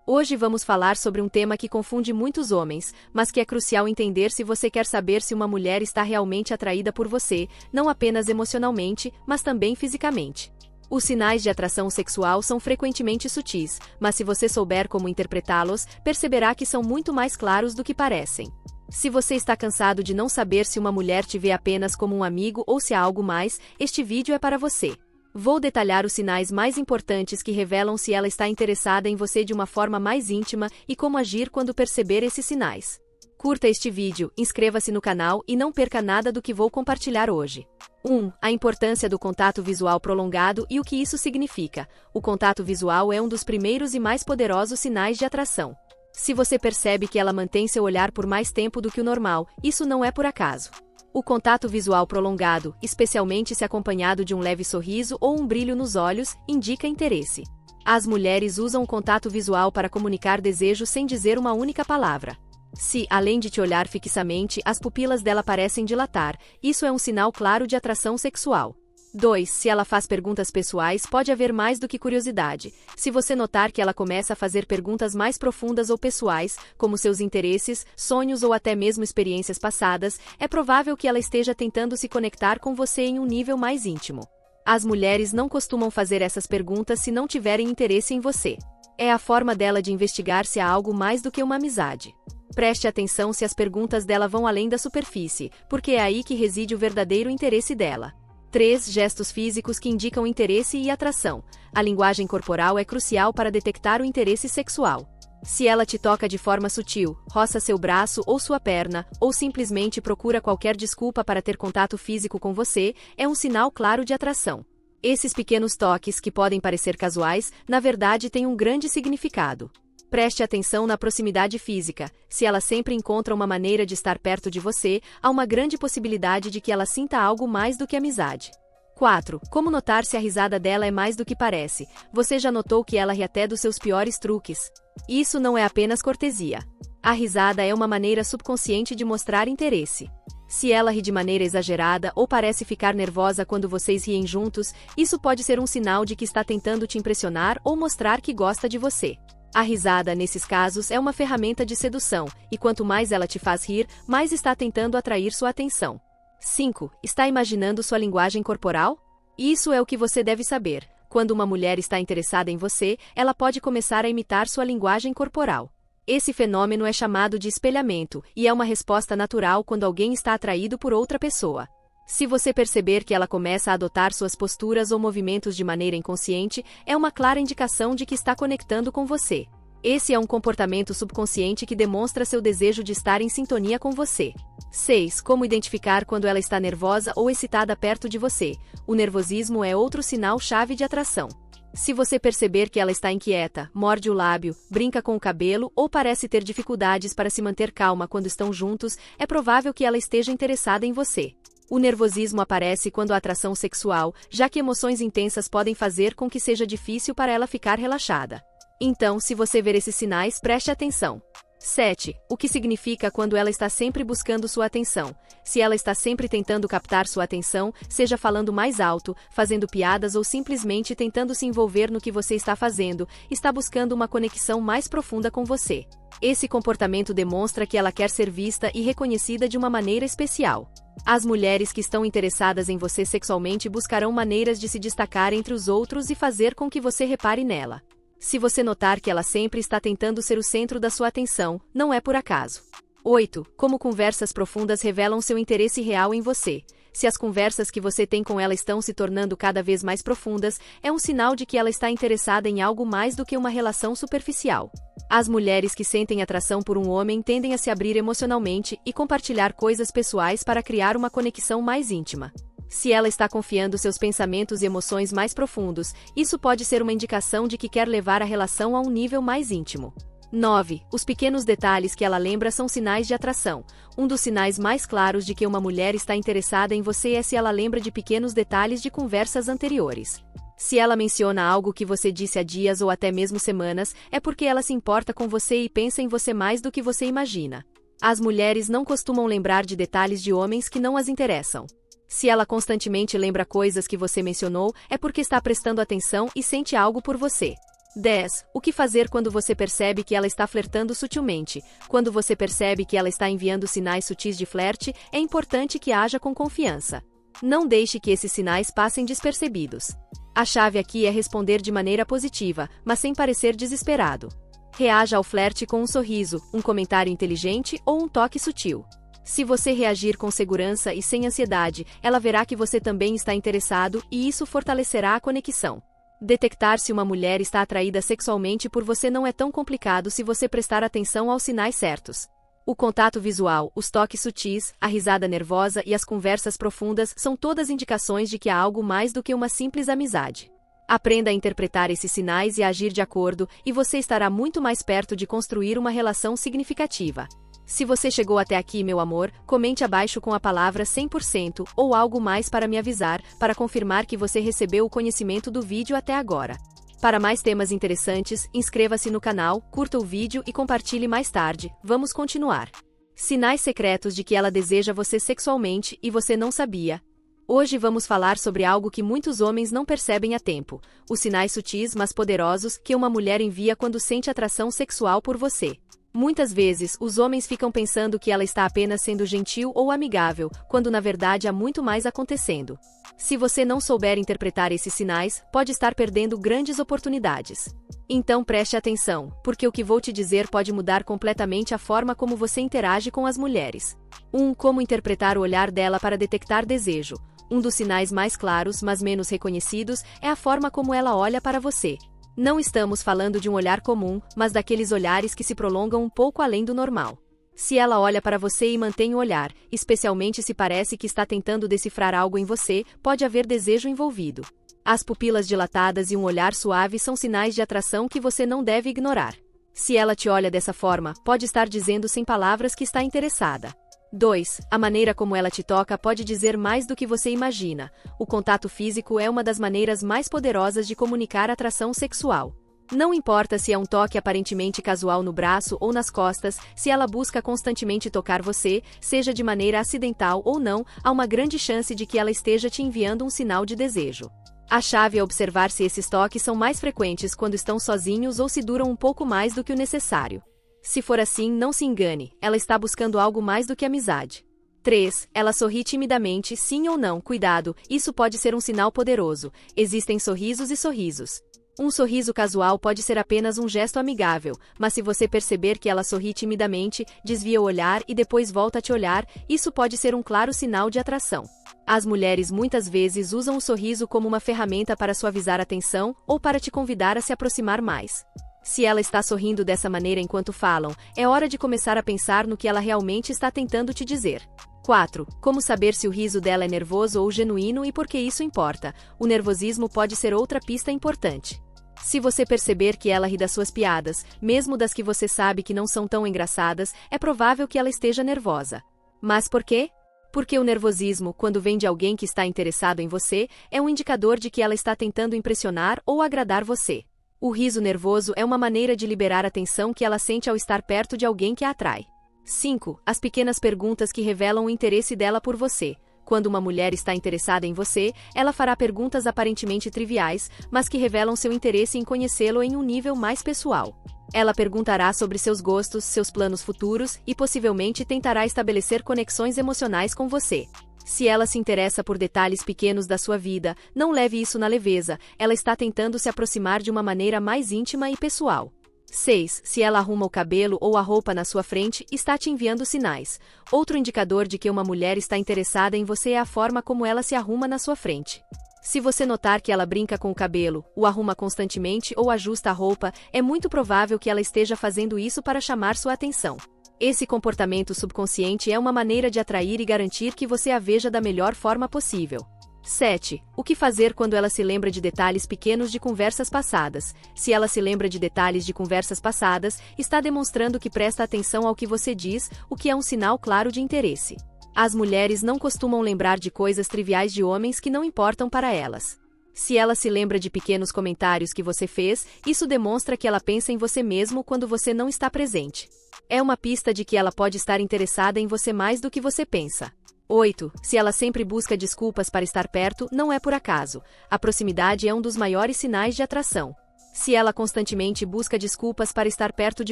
Hoje vamos falar sobre um tema que confunde muitos homens, mas que é crucial entender se você quer saber se uma mulher está realmente atraída por você, não apenas emocionalmente, mas também fisicamente. Os sinais de atração sexual são frequentemente sutis, mas se você souber como interpretá-los, perceberá que são muito mais claros do que parecem. Se você está cansado de não saber se uma mulher te vê apenas como um amigo ou se há algo mais, este vídeo é para você. Vou detalhar os sinais mais importantes que revelam se ela está interessada em você de uma forma mais íntima e como agir quando perceber esses sinais. Curta este vídeo, inscreva-se no canal e não perca nada do que vou compartilhar hoje. 1. A importância do contato visual prolongado e o que isso significa. O contato visual é um dos primeiros e mais poderosos sinais de atração. Se você percebe que ela mantém seu olhar por mais tempo do que o normal, isso não é por acaso. O contato visual prolongado, especialmente se acompanhado de um leve sorriso ou um brilho nos olhos, indica interesse. As mulheres usam o contato visual para comunicar desejo sem dizer uma única palavra. Se, além de te olhar fixamente, as pupilas dela parecem dilatar, isso é um sinal claro de atração sexual. 2. Se ela faz perguntas pessoais, pode haver mais do que curiosidade. Se você notar que ela começa a fazer perguntas mais profundas ou pessoais, como seus interesses, sonhos ou até mesmo experiências passadas, é provável que ela esteja tentando se conectar com você em um nível mais íntimo. As mulheres não costumam fazer essas perguntas se não tiverem interesse em você. É a forma dela de investigar se há algo mais do que uma amizade. Preste atenção se as perguntas dela vão além da superfície, porque é aí que reside o verdadeiro interesse dela. 3. Gestos físicos que indicam interesse e atração. A linguagem corporal é crucial para detectar o interesse sexual. Se ela te toca de forma sutil, roça seu braço ou sua perna, ou simplesmente procura qualquer desculpa para ter contato físico com você, é um sinal claro de atração. Esses pequenos toques, que podem parecer casuais, na verdade têm um grande significado. Preste atenção na proximidade física. Se ela sempre encontra uma maneira de estar perto de você, há uma grande possibilidade de que ela sinta algo mais do que amizade. 4. Como notar se a risada dela é mais do que parece? Você já notou que ela ri até dos seus piores truques? Isso não é apenas cortesia. A risada é uma maneira subconsciente de mostrar interesse. Se ela ri de maneira exagerada ou parece ficar nervosa quando vocês riem juntos, isso pode ser um sinal de que está tentando te impressionar ou mostrar que gosta de você. A risada, nesses casos, é uma ferramenta de sedução, e quanto mais ela te faz rir, mais está tentando atrair sua atenção. 5. Está imaginando sua linguagem corporal? Isso é o que você deve saber. Quando uma mulher está interessada em você, ela pode começar a imitar sua linguagem corporal. Esse fenômeno é chamado de espelhamento, e é uma resposta natural quando alguém está atraído por outra pessoa. Se você perceber que ela começa a adotar suas posturas ou movimentos de maneira inconsciente, é uma clara indicação de que está conectando com você. Esse é um comportamento subconsciente que demonstra seu desejo de estar em sintonia com você. 6. Como identificar quando ela está nervosa ou excitada perto de você? O nervosismo é outro sinal-chave de atração. Se você perceber que ela está inquieta, morde o lábio, brinca com o cabelo ou parece ter dificuldades para se manter calma quando estão juntos, é provável que ela esteja interessada em você. O nervosismo aparece quando há atração sexual, já que emoções intensas podem fazer com que seja difícil para ela ficar relaxada. Então, se você ver esses sinais, preste atenção. 7. O que significa quando ela está sempre buscando sua atenção? Se ela está sempre tentando captar sua atenção, seja falando mais alto, fazendo piadas ou simplesmente tentando se envolver no que você está fazendo, está buscando uma conexão mais profunda com você. Esse comportamento demonstra que ela quer ser vista e reconhecida de uma maneira especial. As mulheres que estão interessadas em você sexualmente buscarão maneiras de se destacar entre os outros e fazer com que você repare nela. Se você notar que ela sempre está tentando ser o centro da sua atenção, não é por acaso. 8. Como conversas profundas revelam seu interesse real em você? Se as conversas que você tem com ela estão se tornando cada vez mais profundas, é um sinal de que ela está interessada em algo mais do que uma relação superficial. As mulheres que sentem atração por um homem tendem a se abrir emocionalmente e compartilhar coisas pessoais para criar uma conexão mais íntima. Se ela está confiando seus pensamentos e emoções mais profundos, isso pode ser uma indicação de que quer levar a relação a um nível mais íntimo. 9. Os pequenos detalhes que ela lembra são sinais de atração. Um dos sinais mais claros de que uma mulher está interessada em você é se ela lembra de pequenos detalhes de conversas anteriores. Se ela menciona algo que você disse há dias ou até mesmo semanas, é porque ela se importa com você e pensa em você mais do que você imagina. As mulheres não costumam lembrar de detalhes de homens que não as interessam. Se ela constantemente lembra coisas que você mencionou, é porque está prestando atenção e sente algo por você. 10. O que fazer quando você percebe que ela está flertando sutilmente? Quando você percebe que ela está enviando sinais sutis de flerte, é importante que haja com confiança. Não deixe que esses sinais passem despercebidos. A chave aqui é responder de maneira positiva, mas sem parecer desesperado. Reaja ao flerte com um sorriso, um comentário inteligente ou um toque sutil. Se você reagir com segurança e sem ansiedade, ela verá que você também está interessado e isso fortalecerá a conexão. Detectar se uma mulher está atraída sexualmente por você não é tão complicado se você prestar atenção aos sinais certos. O contato visual, os toques sutis, a risada nervosa e as conversas profundas são todas indicações de que há algo mais do que uma simples amizade. Aprenda a interpretar esses sinais e a agir de acordo, e você estará muito mais perto de construir uma relação significativa. Se você chegou até aqui, meu amor, comente abaixo com a palavra 100% ou algo mais para me avisar, para confirmar que você recebeu o conhecimento do vídeo até agora. Para mais temas interessantes, inscreva-se no canal, curta o vídeo e compartilhe mais tarde. Vamos continuar. Sinais secretos de que ela deseja você sexualmente e você não sabia. Hoje vamos falar sobre algo que muitos homens não percebem a tempo: os sinais sutis mas poderosos que uma mulher envia quando sente atração sexual por você. Muitas vezes, os homens ficam pensando que ela está apenas sendo gentil ou amigável, quando na verdade há muito mais acontecendo. Se você não souber interpretar esses sinais, pode estar perdendo grandes oportunidades. Então preste atenção, porque o que vou te dizer pode mudar completamente a forma como você interage com as mulheres. 1. Como interpretar o olhar dela para detectar desejo. Um dos sinais mais claros, mas menos reconhecidos, é a forma como ela olha para você. Não estamos falando de um olhar comum, mas daqueles olhares que se prolongam um pouco além do normal. Se ela olha para você e mantém o olhar, especialmente se parece que está tentando decifrar algo em você, pode haver desejo envolvido. As pupilas dilatadas e um olhar suave são sinais de atração que você não deve ignorar. Se ela te olha dessa forma, pode estar dizendo sem palavras que está interessada. 2. A maneira como ela te toca pode dizer mais do que você imagina. O contato físico é uma das maneiras mais poderosas de comunicar atração sexual. Não importa se é um toque aparentemente casual no braço ou nas costas, se ela busca constantemente tocar você, seja de maneira acidental ou não, há uma grande chance de que ela esteja te enviando um sinal de desejo. A chave é observar se esses toques são mais frequentes quando estão sozinhos ou se duram um pouco mais do que o necessário. Se for assim, não se engane, ela está buscando algo mais do que amizade. 3. Ela sorri timidamente, sim ou não, cuidado, isso pode ser um sinal poderoso. Existem sorrisos e sorrisos. Um sorriso casual pode ser apenas um gesto amigável, mas se você perceber que ela sorri timidamente, desvia o olhar e depois volta a te olhar, isso pode ser um claro sinal de atração. As mulheres muitas vezes usam o sorriso como uma ferramenta para suavizar a tensão ou para te convidar a se aproximar mais. Se ela está sorrindo dessa maneira enquanto falam, é hora de começar a pensar no que ela realmente está tentando te dizer. 4. Como saber se o riso dela é nervoso ou genuíno e por que isso importa? O nervosismo pode ser outra pista importante. Se você perceber que ela ri das suas piadas, mesmo das que você sabe que não são tão engraçadas, é provável que ela esteja nervosa. Mas por quê? Porque o nervosismo, quando vem de alguém que está interessado em você, é um indicador de que ela está tentando impressionar ou agradar você. O riso nervoso é uma maneira de liberar a tensão que ela sente ao estar perto de alguém que a atrai. 5. As pequenas perguntas que revelam o interesse dela por você. Quando uma mulher está interessada em você, ela fará perguntas aparentemente triviais, mas que revelam seu interesse em conhecê-lo em um nível mais pessoal. Ela perguntará sobre seus gostos, seus planos futuros e possivelmente tentará estabelecer conexões emocionais com você. Se ela se interessa por detalhes pequenos da sua vida, não leve isso na leveza, ela está tentando se aproximar de uma maneira mais íntima e pessoal. 6. Se ela arruma o cabelo ou a roupa na sua frente, está te enviando sinais. Outro indicador de que uma mulher está interessada em você é a forma como ela se arruma na sua frente. Se você notar que ela brinca com o cabelo, o arruma constantemente ou ajusta a roupa, é muito provável que ela esteja fazendo isso para chamar sua atenção. Esse comportamento subconsciente é uma maneira de atrair e garantir que você a veja da melhor forma possível. 7. O que fazer quando ela se lembra de detalhes pequenos de conversas passadas? Se ela se lembra de detalhes de conversas passadas, está demonstrando que presta atenção ao que você diz, o que é um sinal claro de interesse. As mulheres não costumam lembrar de coisas triviais de homens que não importam para elas. Se ela se lembra de pequenos comentários que você fez, isso demonstra que ela pensa em você mesmo quando você não está presente. É uma pista de que ela pode estar interessada em você mais do que você pensa. 8. Se ela sempre busca desculpas para estar perto, não é por acaso. A proximidade é um dos maiores sinais de atração. Se ela constantemente busca desculpas para estar perto de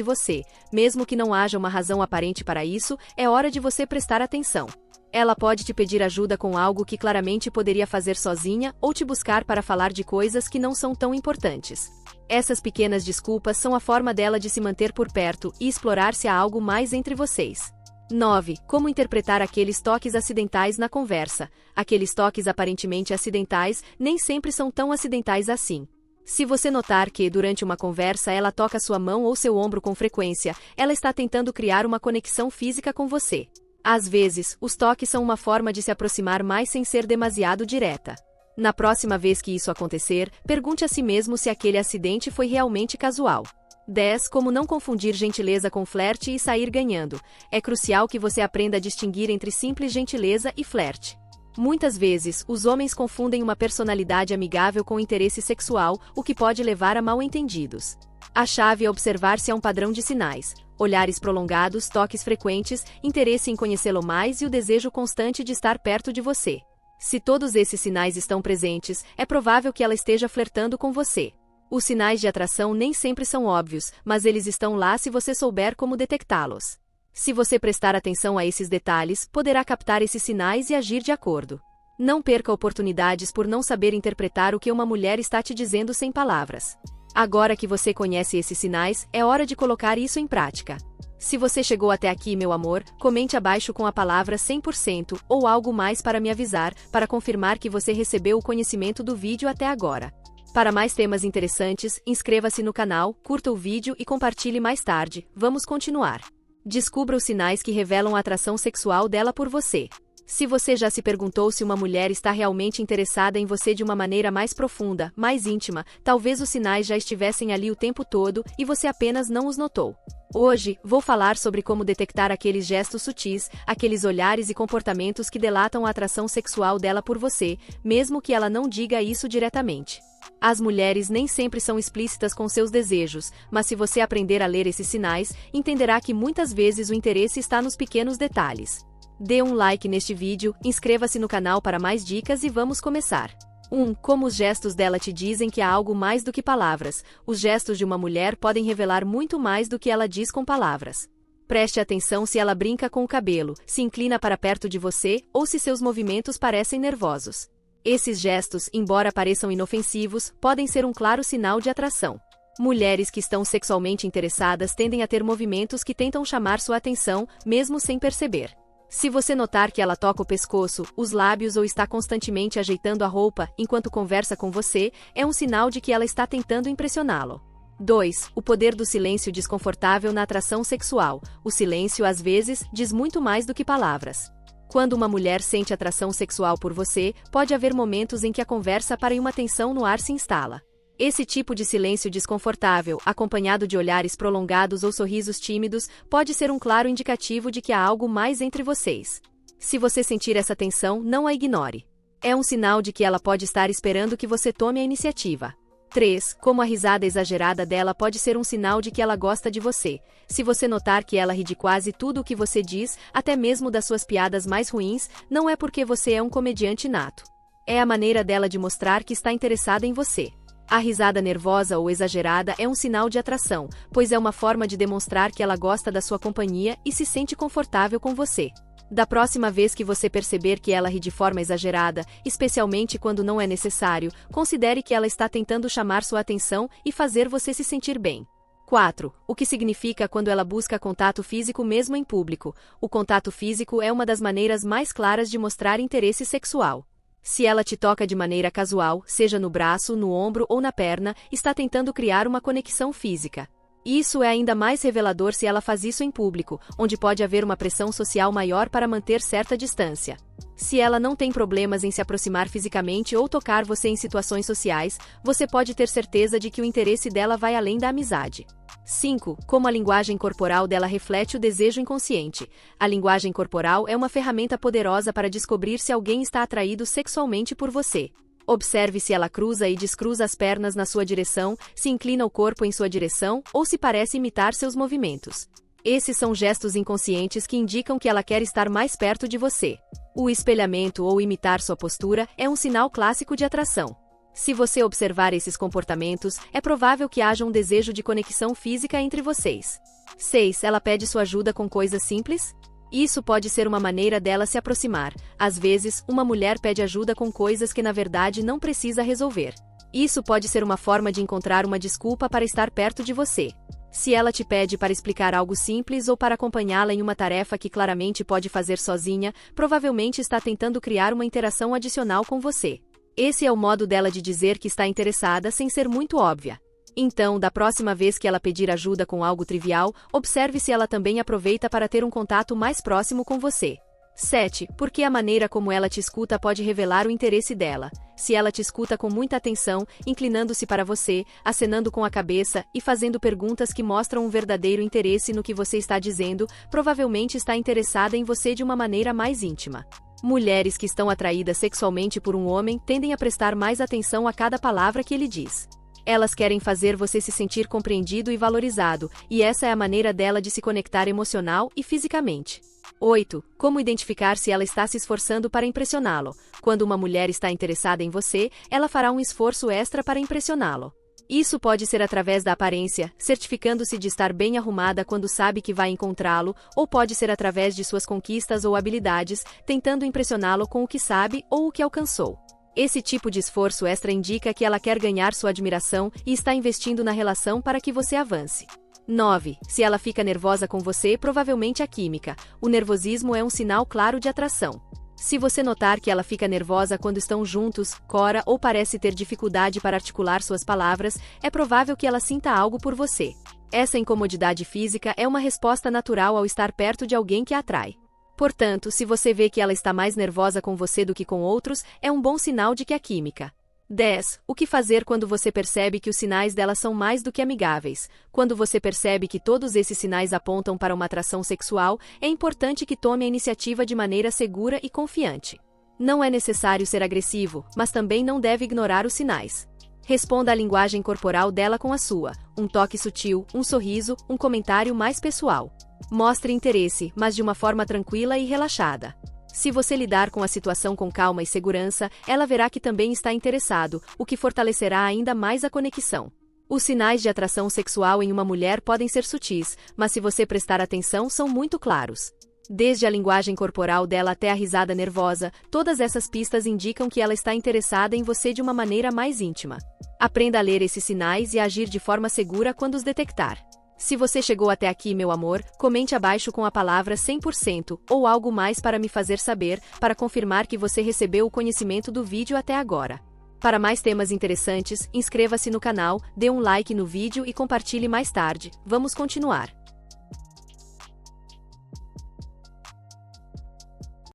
você, mesmo que não haja uma razão aparente para isso, é hora de você prestar atenção. Ela pode te pedir ajuda com algo que claramente poderia fazer sozinha ou te buscar para falar de coisas que não são tão importantes. Essas pequenas desculpas são a forma dela de se manter por perto e explorar se há algo mais entre vocês. 9. Como interpretar aqueles toques acidentais na conversa? Aqueles toques aparentemente acidentais nem sempre são tão acidentais assim. Se você notar que, durante uma conversa, ela toca sua mão ou seu ombro com frequência, ela está tentando criar uma conexão física com você. Às vezes, os toques são uma forma de se aproximar mais sem ser demasiado direta. Na próxima vez que isso acontecer, pergunte a si mesmo se aquele acidente foi realmente casual. 10. Como não confundir gentileza com flerte e sair ganhando. É crucial que você aprenda a distinguir entre simples gentileza e flerte. Muitas vezes, os homens confundem uma personalidade amigável com interesse sexual, o que pode levar a mal-entendidos. A chave é observar se há um padrão de sinais: olhares prolongados, toques frequentes, interesse em conhecê-lo mais e o desejo constante de estar perto de você. Se todos esses sinais estão presentes, é provável que ela esteja flertando com você. Os sinais de atração nem sempre são óbvios, mas eles estão lá se você souber como detectá-los. Se você prestar atenção a esses detalhes, poderá captar esses sinais e agir de acordo. Não perca oportunidades por não saber interpretar o que uma mulher está te dizendo sem palavras. Agora que você conhece esses sinais, é hora de colocar isso em prática. Se você chegou até aqui, meu amor, comente abaixo com a palavra 100% ou algo mais para me avisar, para confirmar que você recebeu o conhecimento do vídeo até agora. Para mais temas interessantes, inscreva-se no canal, curta o vídeo e compartilhe mais tarde. Vamos continuar. Descubra os sinais que revelam a atração sexual dela por você. Se você já se perguntou se uma mulher está realmente interessada em você de uma maneira mais profunda, mais íntima, talvez os sinais já estivessem ali o tempo todo e você apenas não os notou. Hoje, vou falar sobre como detectar aqueles gestos sutis, aqueles olhares e comportamentos que delatam a atração sexual dela por você, mesmo que ela não diga isso diretamente. As mulheres nem sempre são explícitas com seus desejos, mas se você aprender a ler esses sinais, entenderá que muitas vezes o interesse está nos pequenos detalhes. Dê um like neste vídeo, inscreva-se no canal para mais dicas e vamos começar. 1. Como os gestos dela te dizem que há algo mais do que palavras. Os gestos de uma mulher podem revelar muito mais do que ela diz com palavras. Preste atenção se ela brinca com o cabelo, se inclina para perto de você ou se seus movimentos parecem nervosos. Esses gestos, embora pareçam inofensivos, podem ser um claro sinal de atração. Mulheres que estão sexualmente interessadas tendem a ter movimentos que tentam chamar sua atenção, mesmo sem perceber. Se você notar que ela toca o pescoço, os lábios ou está constantemente ajeitando a roupa enquanto conversa com você, é um sinal de que ela está tentando impressioná-lo. 2. O poder do silêncio desconfortável na atração sexual. O silêncio, às vezes, diz muito mais do que palavras. Quando uma mulher sente atração sexual por você, pode haver momentos em que a conversa para uma tensão no ar se instala. Esse tipo de silêncio desconfortável, acompanhado de olhares prolongados ou sorrisos tímidos, pode ser um claro indicativo de que há algo mais entre vocês. Se você sentir essa tensão, não a ignore. É um sinal de que ela pode estar esperando que você tome a iniciativa. 3. Como a risada exagerada dela pode ser um sinal de que ela gosta de você. Se você notar que ela ri de quase tudo o que você diz, até mesmo das suas piadas mais ruins, não é porque você é um comediante nato. É a maneira dela de mostrar que está interessada em você. A risada nervosa ou exagerada é um sinal de atração, pois é uma forma de demonstrar que ela gosta da sua companhia e se sente confortável com você. Da próxima vez que você perceber que ela ri de forma exagerada, especialmente quando não é necessário, considere que ela está tentando chamar sua atenção e fazer você se sentir bem. 4. O que significa quando ela busca contato físico mesmo em público? O contato físico é uma das maneiras mais claras de mostrar interesse sexual. Se ela te toca de maneira casual, seja no braço, no ombro ou na perna, está tentando criar uma conexão física. Isso é ainda mais revelador se ela faz isso em público, onde pode haver uma pressão social maior para manter certa distância. Se ela não tem problemas em se aproximar fisicamente ou tocar você em situações sociais, você pode ter certeza de que o interesse dela vai além da amizade. 5. Como a linguagem corporal dela reflete o desejo inconsciente. A linguagem corporal é uma ferramenta poderosa para descobrir se alguém está atraído sexualmente por você. Observe se ela cruza e descruza as pernas na sua direção, se inclina o corpo em sua direção ou se parece imitar seus movimentos. Esses são gestos inconscientes que indicam que ela quer estar mais perto de você. O espelhamento ou imitar sua postura é um sinal clássico de atração. Se você observar esses comportamentos, é provável que haja um desejo de conexão física entre vocês. 6. Ela pede sua ajuda com coisas simples? Isso pode ser uma maneira dela se aproximar. Às vezes, uma mulher pede ajuda com coisas que na verdade não precisa resolver. Isso pode ser uma forma de encontrar uma desculpa para estar perto de você. Se ela te pede para explicar algo simples ou para acompanhá-la em uma tarefa que claramente pode fazer sozinha, provavelmente está tentando criar uma interação adicional com você. Esse é o modo dela de dizer que está interessada sem ser muito óbvia. Então, da próxima vez que ela pedir ajuda com algo trivial, observe se ela também aproveita para ter um contato mais próximo com você. 7. Porque a maneira como ela te escuta pode revelar o interesse dela. Se ela te escuta com muita atenção, inclinando-se para você, acenando com a cabeça e fazendo perguntas que mostram um verdadeiro interesse no que você está dizendo, provavelmente está interessada em você de uma maneira mais íntima. Mulheres que estão atraídas sexualmente por um homem tendem a prestar mais atenção a cada palavra que ele diz. Elas querem fazer você se sentir compreendido e valorizado, e essa é a maneira dela de se conectar emocional e fisicamente. 8. Como identificar se ela está se esforçando para impressioná-lo? Quando uma mulher está interessada em você, ela fará um esforço extra para impressioná-lo. Isso pode ser através da aparência, certificando-se de estar bem arrumada quando sabe que vai encontrá-lo, ou pode ser através de suas conquistas ou habilidades, tentando impressioná-lo com o que sabe ou o que alcançou. Esse tipo de esforço extra indica que ela quer ganhar sua admiração e está investindo na relação para que você avance. 9. Se ela fica nervosa com você, provavelmente há química. O nervosismo é um sinal claro de atração. Se você notar que ela fica nervosa quando estão juntos, cora ou parece ter dificuldade para articular suas palavras, é provável que ela sinta algo por você. Essa incomodidade física é uma resposta natural ao estar perto de alguém que a atrai. Portanto, se você vê que ela está mais nervosa com você do que com outros, é um bom sinal de que há química. 10. O que fazer quando você percebe que os sinais dela são mais do que amigáveis? Quando você percebe que todos esses sinais apontam para uma atração sexual, é importante que tome a iniciativa de maneira segura e confiante. Não é necessário ser agressivo, mas também não deve ignorar os sinais. Responda à linguagem corporal dela com a sua, um toque sutil, um sorriso, um comentário mais pessoal. Mostre interesse, mas de uma forma tranquila e relaxada. Se você lidar com a situação com calma e segurança, ela verá que também está interessado, o que fortalecerá ainda mais a conexão. Os sinais de atração sexual em uma mulher podem ser sutis, mas se você prestar atenção, são muito claros. Desde a linguagem corporal dela até a risada nervosa, todas essas pistas indicam que ela está interessada em você de uma maneira mais íntima. Aprenda a ler esses sinais e a agir de forma segura quando os detectar. Se você chegou até aqui, meu amor, comente abaixo com a palavra 100% ou algo mais para me fazer saber, para confirmar que você recebeu o conhecimento do vídeo até agora. Para mais temas interessantes, inscreva-se no canal, dê um like no vídeo e compartilhe mais tarde. Vamos continuar.